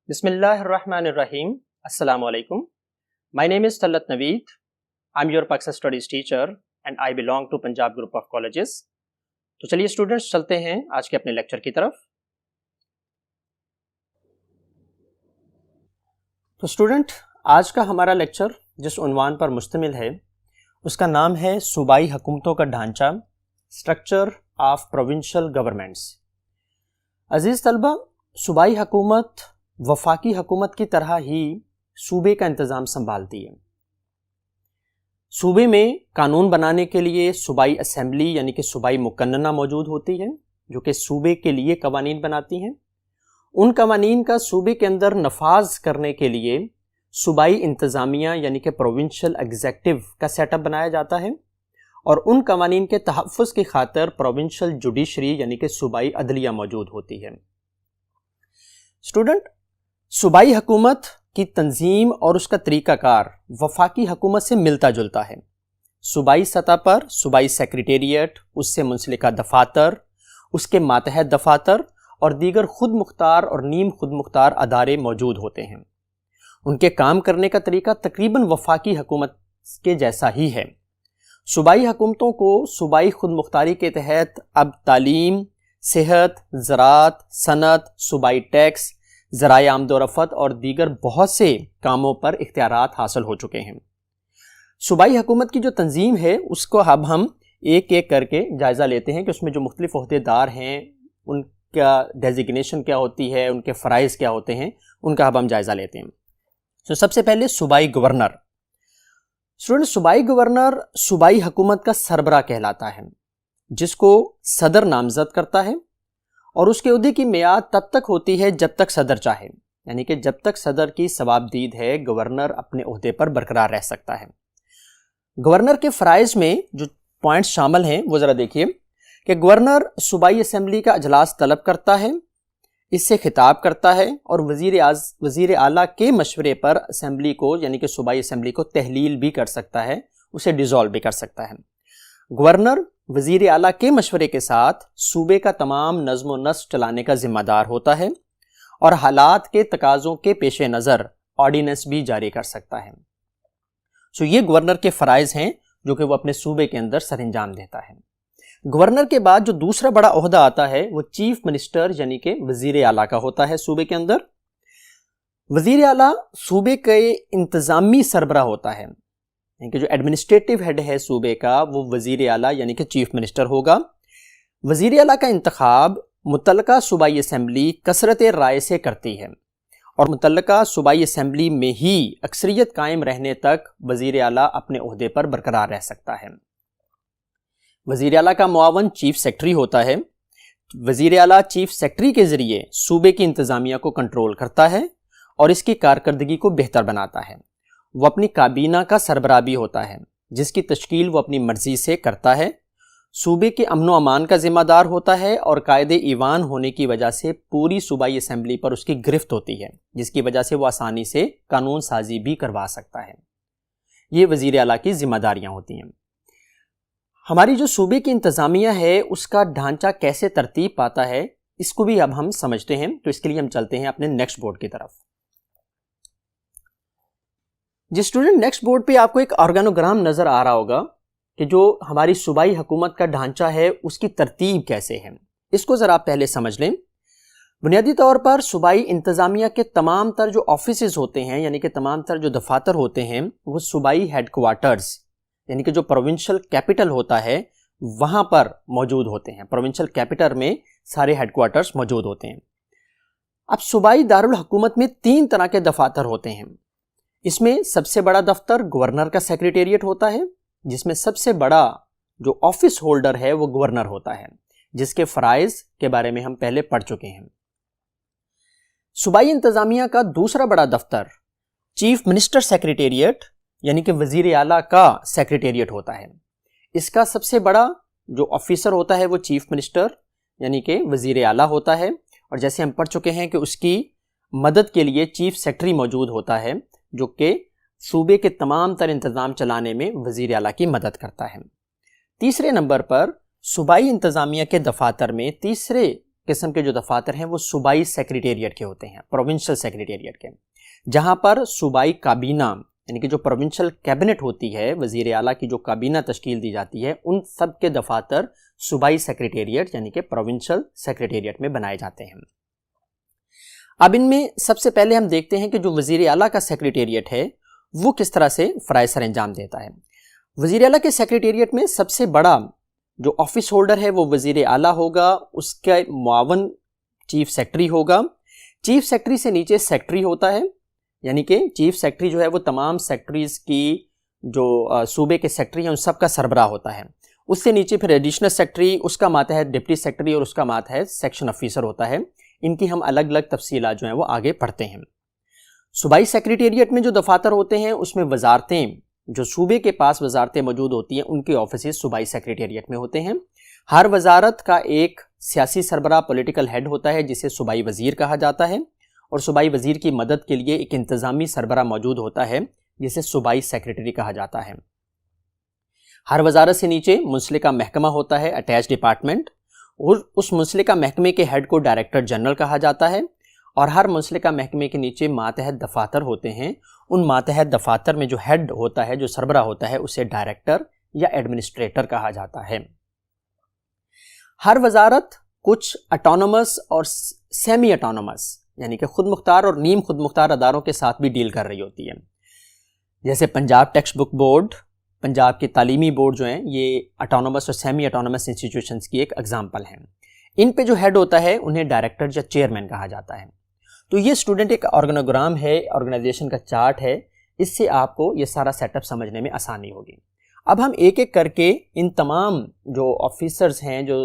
Bismillahirrahmanirrahim. Assalamu alaikum. My name is Talat Naveed. I'm your Paksa Studies teacher and I belong to Punjab Group of Colleges. تو چلیے students چلتے ہیں آج کے اپنے lecture کی طرف. تو اسٹوڈنٹ آج کا ہمارا لیکچر جس عنوان پر مشتمل ہے اس کا نام ہے صوبائی حکومتوں کا ڈھانچہ، اسٹرکچر آف پروونشل گورنمنٹس. عزیز طلبہ، صوبائی حکومت وفاقی حکومت کی طرح ہی صوبے کا انتظام سنبھالتی ہے. صوبے میں قانون بنانے کے لیے صوبائی اسمبلی یعنی کہ صوبائی مقننہ موجود ہوتی ہے جو کہ صوبے کے لیے قوانین بناتی ہیں. ان قوانین کا صوبے کے اندر نفاذ کرنے کے لیے صوبائی انتظامیہ یعنی کہ پروونشل ایگزیکٹو کا سیٹ اپ بنایا جاتا ہے، اور ان قوانین کے تحفظ کی خاطر پروونشل جوڈیشری یعنی کہ صوبائی عدلیہ موجود ہوتی ہے. اسٹوڈنٹ، صوبائی حکومت کی تنظیم اور اس کا طریقہ کار وفاقی حکومت سے ملتا جلتا ہے. صوبائی سطح پر صوبائی سیکریٹریٹ، اس سے منسلکہ دفاتر، اس کے ماتحت دفاتر اور دیگر خود مختار اور نیم خود مختار ادارے موجود ہوتے ہیں. ان کے کام کرنے کا طریقہ تقریباً وفاقی حکومت کے جیسا ہی ہے. صوبائی حکومتوں کو صوبائی خود مختاری کے تحت اب تعلیم، صحت، زراعت، صنعت، صوبائی ٹیکس، ذرائع آمد و رفت اور دیگر بہت سے کاموں پر اختیارات حاصل ہو چکے ہیں. صوبائی حکومت کی جو تنظیم ہے اس کو اب ہم ایک ایک کر کے جائزہ لیتے ہیں کہ اس میں جو مختلف عہدیدار ہیں ان کا ڈیزیگنیشن کیا ہوتی ہے، ان کے فرائض کیا ہوتے ہیں، ان کا اب ہم جائزہ لیتے ہیں. تو سب سے پہلے صوبائی گورنر. اسٹوڈنٹ، صوبائی گورنر صوبائی حکومت کا سربراہ کہلاتا ہے جس کو صدر نامزد کرتا ہے، اور اس کے عہدے کی میعاد تب تک ہوتی ہے جب تک صدر چاہے، یعنی کہ جب تک صدر کی ثوابدید ہے گورنر اپنے عہدے پر برقرار رہ سکتا ہے. گورنر کے فرائض میں جو پوائنٹس شامل ہیں وہ ذرا دیکھیے کہ گورنر صوبائی اسمبلی کا اجلاس طلب کرتا ہے، اس سے خطاب کرتا ہے، اور وزیر اعلیٰ کے مشورے پر اسمبلی کو یعنی کہ صوبائی اسمبلی کو تحلیل بھی کر سکتا ہے، اسے ڈیزالو بھی کر سکتا ہے. گورنر وزیر اعلیٰ کے مشورے کے ساتھ صوبے کا تمام نظم و نسق چلانے کا ذمہ دار ہوتا ہے اور حالات کے تقاضوں کے پیش نظر آرڈیننس بھی جاری کر سکتا ہے. یہ گورنر کے فرائض ہیں جو کہ وہ اپنے صوبے کے اندر سر انجام دیتا ہے. گورنر کے بعد جو دوسرا بڑا عہدہ آتا ہے وہ چیف منسٹر یعنی کہ وزیر اعلیٰ کا ہوتا ہے صوبے کے اندر. وزیر اعلیٰ صوبے کے انتظامی سربراہ ہوتا ہے، یعنی کہ جو ایڈمنسٹریٹو ہیڈ ہے صوبے کا وہ وزیر اعلیٰ یعنی کہ چیف منسٹر ہوگا. وزیر اعلیٰ کا انتخاب متعلقہ صوبائی اسمبلی کثرت رائے سے کرتی ہے، اور متعلقہ صوبائی اسمبلی میں ہی اکثریت قائم رہنے تک وزیر اعلیٰ اپنے عہدے پر برقرار رہ سکتا ہے. وزیر اعلیٰ کا معاون چیف سیکرٹری ہوتا ہے. وزیر اعلیٰ چیف سیکرٹری کے ذریعے صوبے کی انتظامیہ کو کنٹرول کرتا ہے اور اس کی کارکردگی کو بہتر بناتا ہے. وہ اپنی کابینہ کا سربراہ بھی ہوتا ہے جس کی تشکیل وہ اپنی مرضی سے کرتا ہے. صوبے کے امن و امان کا ذمہ دار ہوتا ہے اور قائد ایوان ہونے کی وجہ سے پوری صوبائی اسمبلی پر اس کی گرفت ہوتی ہے، جس کی وجہ سے وہ آسانی سے قانون سازی بھی کروا سکتا ہے. یہ وزیر اعلیٰ کی ذمہ داریاں ہوتی ہیں. ہماری جو صوبے کی انتظامیہ ہے اس کا ڈھانچہ کیسے ترتیب پاتا ہے اس کو بھی اب ہم سمجھتے ہیں. تو اس کے لیے ہم چلتے ہیں اپنے نیکسٹ بورڈ کی طرف. جس اسٹوڈنٹ نیکسٹ بورڈ پہ آپ کو ایک آرگانوگرام نظر آ رہا ہوگا کہ جو ہماری صوبائی حکومت کا ڈھانچہ ہے اس کی ترتیب کیسے ہے، اس کو ذرا آپ پہلے سمجھ لیں. بنیادی طور پر صوبائی انتظامیہ کے تمام تر جو آفیسز ہوتے ہیں یعنی کہ تمام تر جو دفاتر ہوتے ہیں وہ صوبائی ہیڈ کوارٹرز یعنی کہ جو پروونشل کیپٹل ہوتا ہے وہاں پر موجود ہوتے ہیں. پروونشل کیپٹل میں سارے ہیڈ کوارٹرز موجود ہوتے ہیں. اب صوبائی دارالحکومت میں 3 طرح کے دفاتر ہوتے ہیں. اس میں سب سے بڑا دفتر گورنر کا سیکریٹریٹ ہوتا ہے، جس میں سب سے بڑا جو آفس ہولڈر ہے وہ گورنر ہوتا ہے، جس کے فرائض کے بارے میں ہم پہلے پڑھ چکے ہیں. صوبائی انتظامیہ کا دوسرا بڑا دفتر چیف منسٹر سیکریٹریٹ یعنی کہ وزیر اعلیٰ کا سیکریٹریٹ ہوتا ہے. اس کا سب سے بڑا جو آفیسر ہوتا ہے وہ چیف منسٹر یعنی کہ وزیر اعلیٰ ہوتا ہے، اور جیسے ہم پڑھ چکے ہیں کہ اس کی مدد کے لیے چیف سیکرٹری موجود ہوتا ہے جو کہ صوبے کے تمام تر انتظام چلانے میں وزیر اعلیٰ کی مدد کرتا ہے. تیسرے نمبر پر صوبائی انتظامیہ کے دفاتر میں تیسرے قسم کے جو دفاتر ہیں وہ صوبائی سیکریٹریٹ کے ہوتے ہیں، پروونشل سیکریٹریٹ کے، جہاں پر صوبائی کابینہ یعنی کہ جو پروونشل کیبنٹ ہوتی ہے، وزیر اعلیٰ کی جو کابینہ تشکیل دی جاتی ہے، ان سب کے دفاتر صوبائی سیکریٹریٹ یعنی کہ پروونشل سیکریٹریٹ میں بنائے جاتے ہیں۔ اب ان میں سب سے پہلے ہم دیکھتے ہیں کہ جو وزیر اعلیٰ کا سیکریٹریٹ ہے وہ کس طرح سے فرائض سر انجام دیتا ہے۔ وزیر اعلیٰ کے سیکریٹریٹ میں سب سے بڑا جو آفس ہولڈر ہے وہ وزیر اعلیٰ ہوگا، اس کا معاون چیف سیکرٹری ہوگا، چیف سیکرٹری سے نیچے سیکرٹری ہوتا ہے، یعنی کہ چیف سیکرٹری جو ہے وہ تمام سیکرٹریز کی جو صوبے کے سیکرٹری ہیں ان سب کا سربراہ ہوتا ہے، اس سے نیچے پھر ایڈیشنل سیکرٹری، اس کا ماتحت ڈپٹی سیکرٹری اور اس کا ماتحت سیکشن آفیسر ہوتا ہے۔ ان کی ہم الگ الگ تفصیلات جو ہیں وہ آگے پڑھتے ہیں۔ صوبائی سیکریٹریٹ میں جو دفاتر ہوتے ہیں اس میں وزارتیں، جو صوبے کے پاس وزارتیں موجود ہوتی ہیں ان کے آفیسز صوبائی سیکریٹریٹ میں ہوتے ہیں۔ ہر وزارت کا ایک سیاسی سربراہ پولیٹیکل ہیڈ ہوتا ہے جسے صوبائی وزیر کہا جاتا ہے، اور صوبائی وزیر کی مدد کے لیے ایک انتظامی سربراہ موجود ہوتا ہے جسے صوبائی سیکریٹری کہا جاتا ہے۔ ہر وزارت سے نیچے منسلکہ محکمہ ہوتا ہے، اٹیچ ڈپارٹمنٹ، اور اس منسلکہ محکمے کے ہیڈ کو ڈائریکٹر جنرل کہا جاتا ہے، اور ہر منسلکہ محکمے کے نیچے ماتحت دفاتر ہوتے ہیں۔ ان ماتحت دفاتر میں جو ہیڈ ہوتا ہے، جو سربراہ ہوتا ہے، اسے ڈائریکٹر یا ایڈمنسٹریٹر کہا جاتا ہے۔ ہر وزارت کچھ اٹانومس اور سیمی اٹانومس یعنی کہ خود مختار اور نیم خود مختار اداروں کے ساتھ بھی ڈیل کر رہی ہوتی ہے، جیسے Punjab text book board, Punjab کے تعلیمی بورڈ جو ہیں، یہ اٹانومس اور سیمی اٹانومس انسٹیٹیوشنز کی ایک ایگزامپل ہیں۔ ان پہ جو ہیڈ ہوتا ہے انہیں ڈائریکٹر یا چیئرمین کہا جاتا ہے۔ تو یہ اسٹوڈنٹ ایک آرگنوگرام ہے، آرگنائزیشن کا چارٹ ہے، اس سے آپ کو یہ سارا سیٹ اپ سمجھنے میں آسانی ہوگی۔ اب ہم ایک ایک کر کے ان تمام جو آفیسرز ہیں، جو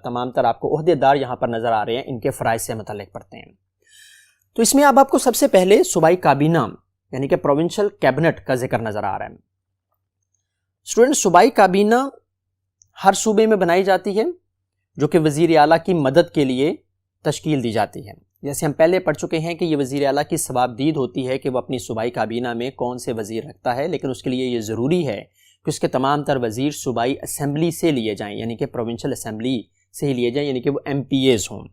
تمام تر آپ کو عہدے دار یہاں پر نظر آ رہے ہیں، ان کے فرائض سے متعلق پڑھتے ہیں۔ تو اس میں اب آپ کو سب سے پہلے صوبائی کابینہ یعنی کہ پروونشل کیبنٹ کا ذکر نظر آ رہا ہے۔ اسٹوڈنٹ، صوبائی کابینہ ہر صوبے میں بنائی جاتی ہے جو کہ وزیر اعلیٰ کی مدد کے لیے تشکیل دی جاتی ہے۔ جیسے ہم پہلے پڑھ چکے ہیں کہ یہ وزیر اعلیٰ کی ثوابدید ہوتی ہے کہ وہ اپنی صوبائی کابینہ میں کون سے وزیر رکھتا ہے، لیکن اس کے لیے یہ ضروری ہے کہ اس کے تمام تر وزیر صوبائی اسمبلی سے لیے جائیں، یعنی کہ پروونشل اسمبلی سے ہی لیے جائیں، یعنی کہ وہ ایم پی ایز ہوں۔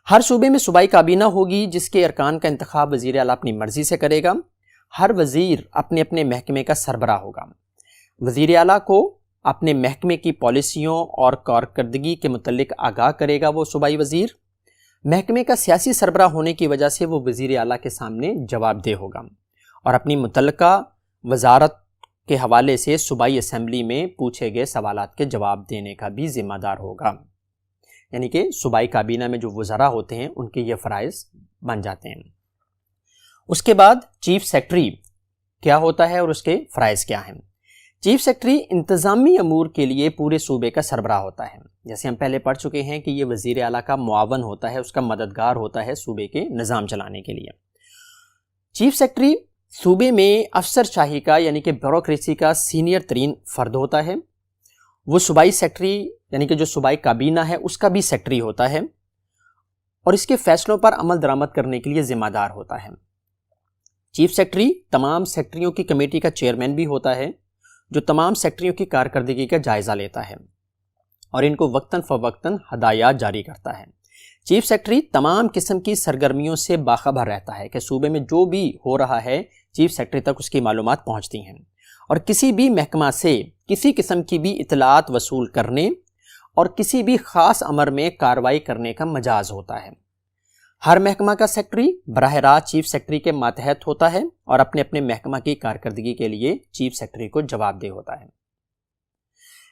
ہر صوبے میں صوبائی کابینہ ہوگی جس کے ارکان کا انتخاب وزیر اعلیٰ اپنی مرضی سے کرے گا۔ ہر وزیر اپنے اپنے محکمے کا سربراہ ہوگا۔ وزیر اعلیٰ کو اپنے محکمے کی پالیسیوں اور کارکردگی کے متعلق آگاہ کرے گا وہ صوبائی وزیر۔ محکمے کا سیاسی سربراہ ہونے کی وجہ سے وہ وزیر اعلیٰ کے سامنے جواب دہ ہوگا اور اپنی متعلقہ وزارت کے حوالے سے صوبائی اسمبلی میں پوچھے گئے سوالات کے جواب دینے کا بھی ذمہ دار ہوگا۔ یعنی کہ صوبائی کابینہ میں جو وزراء ہوتے ہیں ان کے یہ فرائض بن جاتے ہیں۔ اس کے بعد چیف سیکرٹری کیا ہوتا ہے اور اس کے فرائض کیا ہیں؟ چیف سیکرٹری انتظامی امور کے لیے پورے صوبے کا سربراہ ہوتا ہے۔ جیسے ہم پہلے پڑھ چکے ہیں کہ یہ وزیر اعلیٰ کا معاون ہوتا ہے، اس کا مددگار ہوتا ہے صوبے کے نظام چلانے کے لیے۔ چیف سیکرٹری صوبے میں افسر شاہی کا یعنی کہ بیوروکریسی کا سینئر ترین فرد ہوتا ہے۔ وہ صوبائی سیکرٹری یعنی کہ جو صوبائی کابینہ ہے اس کا بھی سیکرٹری ہوتا ہے اور اس کے فیصلوں پر عمل درآمد کرنے کے لیے ذمہ دار ہوتا ہے۔ چیف سیکرٹری تمام سیکرٹریوں کی کمیٹی کا چیئرمین بھی ہوتا ہے جو تمام سیکرٹریوں کی کارکردگی کا جائزہ لیتا ہے اور ان کو وقتاً فوقتاً ہدایات جاری کرتا ہے۔ چیف سیکرٹری تمام قسم کی سرگرمیوں سے باخبر رہتا ہے کہ صوبے میں جو بھی ہو رہا ہے چیف سیکرٹری تک اس کی معلومات پہنچتی ہیں، اور کسی بھی محکمہ سے کسی قسم کی بھی اطلاعات وصول کرنے اور کسی بھی خاص امر میں کارروائی کرنے کا مجاز ہوتا ہے۔ ہر محکمہ کا سیکرٹری براہ راست چیف سیکرٹری کے ماتحت ہوتا ہے اور اپنے اپنے محکمہ کی کارکردگی کے لیے چیف سیکرٹری کو جواب دہ ہوتا ہے۔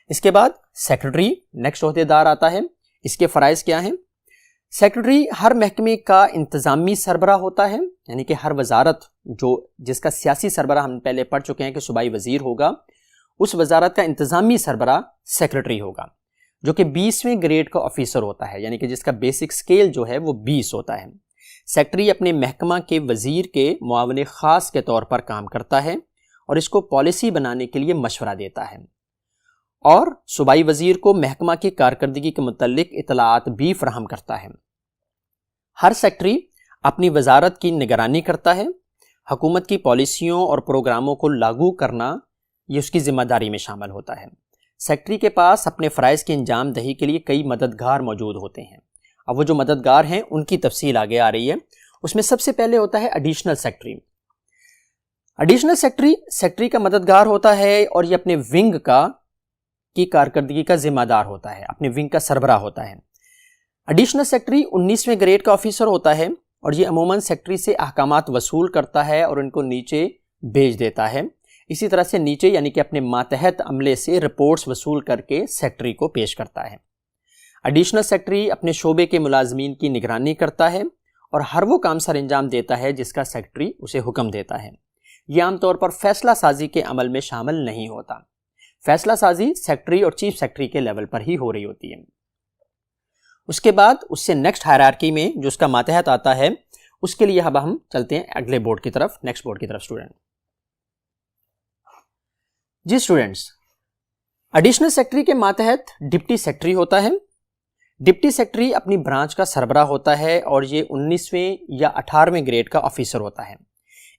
اس کے بعد سیکرٹری نیکسٹ عہدے دار آتا ہے۔ اس کے فرائض کیا ہیں؟ سیکرٹری ہر محکمے کا انتظامی سربراہ ہوتا ہے، یعنی کہ ہر وزارت جس کا سیاسی سربراہ ہم پہلے پڑھ چکے ہیں کہ صوبائی وزیر ہوگا، اس وزارت کا انتظامی سربراہ سیکرٹری ہوگا جو کہ 20ویں گریڈ کا آفیسر ہوتا ہے، یعنی کہ جس کا بیسک سکیل جو ہے وہ 20 ہوتا ہے۔ سیکرٹری اپنے محکمہ کے وزیر کے معاون خاص کے طور پر کام کرتا ہے اور اس کو پالیسی بنانے کے لیے مشورہ دیتا ہے، اور صوبائی وزیر کو محکمہ کی کارکردگی کے متعلق اطلاعات بھی فراہم کرتا ہے۔ ہر سیکرٹری اپنی وزارت کی نگرانی کرتا ہے۔ حکومت کی پالیسیوں اور پروگراموں کو لاگو کرنا یہ اس کی ذمہ داری میں شامل ہوتا ہے۔ سیکرٹری کے پاس اپنے فرائض کی انجام دہی کے لیے کئی مددگار موجود ہوتے ہیں۔ اب وہ جو مددگار ہیں ان کی تفصیل آگے آ رہی ہے. اس میں سب سے پہلے ہوتا ہے ایڈیشنل سیکٹری. ایڈیشنل سیکٹری کا مددگار ہوتا ہے اور یہ اپنے ونگ کی کارکردگی کا ذمہ دار ہوتا ہے، اپنے ونگ کا سربراہ ہوتا ہے. ایڈیشنل سیکٹری 19ویں گریڈ کا آفیسر ہوتا ہے اور یہ عموماً سیکٹری سے احکامات وصول کرتا ہے اور ان کو نیچے بھیج دیتا ہے. اسی طرح سے نیچے یعنی کہ اپنے ماتحت عملے سے رپورٹس وصول کر کے سیکٹری کو پیش کرتا ہے. ایڈیشنل سیکٹری اپنے شعبے کے ملازمین کی نگرانی کرتا ہے اور ہر وہ کام سر انجام دیتا ہے جس کا سیکٹری اسے حکم دیتا ہے. یہ عام طور پر فیصلہ سازی کے عمل میں شامل نہیں ہوتا. فیصلہ سازی سیکٹری اور چیف سیکٹری کے لیول پر ہی ہو رہی ہوتی ہے. اس کے بعد اس سے نیکسٹ ہائرارکی میں جو اس کا ماتحت آتا ہے، اس کے لیے اب ہم چلتے ہیں اگلے بورڈ کی طرف، نیکسٹ بورڈ کی طرف اسٹوڈنٹ. جی اسٹوڈنٹس، ایڈیشنل سیکٹری کے ماتحت ڈپٹی سیکٹری ہوتا ہے. ڈپٹی سیکٹری اپنی برانچ کا سربراہ ہوتا ہے اور یہ 19ویں یا 18ویں گریڈ کا آفیسر ہوتا ہے.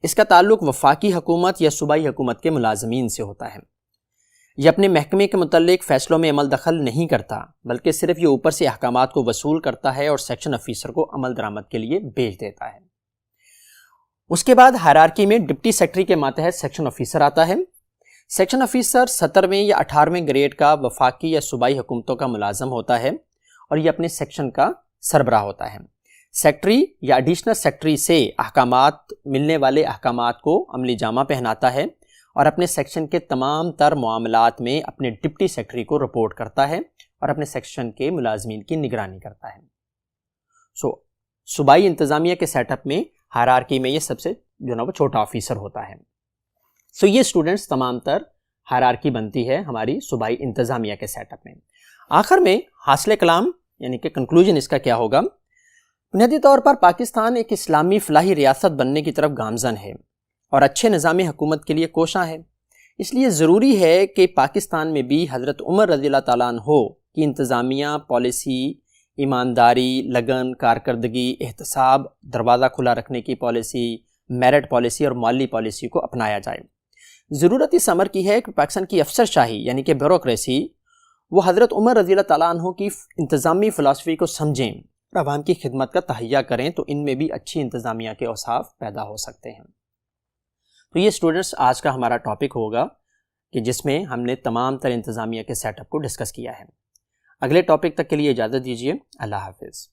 اس کا تعلق وفاقی حکومت یا صوبائی حکومت کے ملازمین سے ہوتا ہے. یہ اپنے محکمے کے متعلق فیصلوں میں عمل دخل نہیں کرتا، بلکہ صرف یہ اوپر سے احکامات کو وصول کرتا ہے اور سیکشن آفیسر کو عمل درآمد کے لیے بھیج دیتا ہے. اس کے بعد ہائرارکی میں ڈپٹی سیکٹری کے ماتحت سیکشن آفیسر آتا ہے. سیکشن آفیسر 17ویں یا 18ویں گریڈ کا وفاقی یا صوبائی حکومتوں کا ملازم ہوتا ہے اور یہ اپنے سیکشن کا سربراہ ہوتا ہے. سیکٹری یا ایڈیشنل سیکٹری سے ملنے والے احکامات کو عملی جامہ پہناتا ہے اور اپنے سیکشن کے تمام تر معاملات میں اپنے ڈپٹی سیکٹری کو رپورٹ کرتا ہے اور اپنے سیکشن کے ملازمین کی نگرانی کرتا ہے. صوبائی انتظامیہ کے سیٹ اپ میں ہائرارکی میں یہ سب سے وہ چھوٹا آفیسر ہوتا ہے. یہ اسٹوڈنٹس تمام تر ہائرارکی بنتی ہے ہماری صوبائی انتظامیہ کے سیٹ اپ میں. آخر میں حاصل کلام یعنی کہ کنکلوژن اس کا کیا ہوگا؟ بنیادی طور پر پاکستان ایک اسلامی فلاحی ریاست بننے کی طرف گامزن ہے اور اچھے نظام حکومت کے لیے کوشاں ہے. اس لیے ضروری ہے کہ پاکستان میں بھی حضرت عمر رضی اللہ تعالیٰ عنہ کی انتظامیہ، پالیسی، ایمانداری، لگن، کارکردگی، احتساب، دروازہ کھلا رکھنے کی پالیسی، میرٹ پالیسی اور مالی پالیسی کو اپنایا جائے. ضرورت اس امر کی ہے کہ پاکستان کی افسر شاہی یعنی کہ بیوروکریسی وہ حضرت عمر رضی اللہ تعالیٰ عنہ کی انتظامی فلسفی کو سمجھیں اور عوام کی خدمت کا تہیہ کریں، تو ان میں بھی اچھی انتظامیہ کے اوصاف پیدا ہو سکتے ہیں. تو یہ اسٹوڈنٹس آج کا ہمارا ٹاپک ہوگا کہ جس میں ہم نے تمام تر انتظامیہ کے سیٹ اپ کو ڈسکس کیا ہے. اگلے ٹاپک تک کے لیے اجازت دیجیے. اللہ حافظ.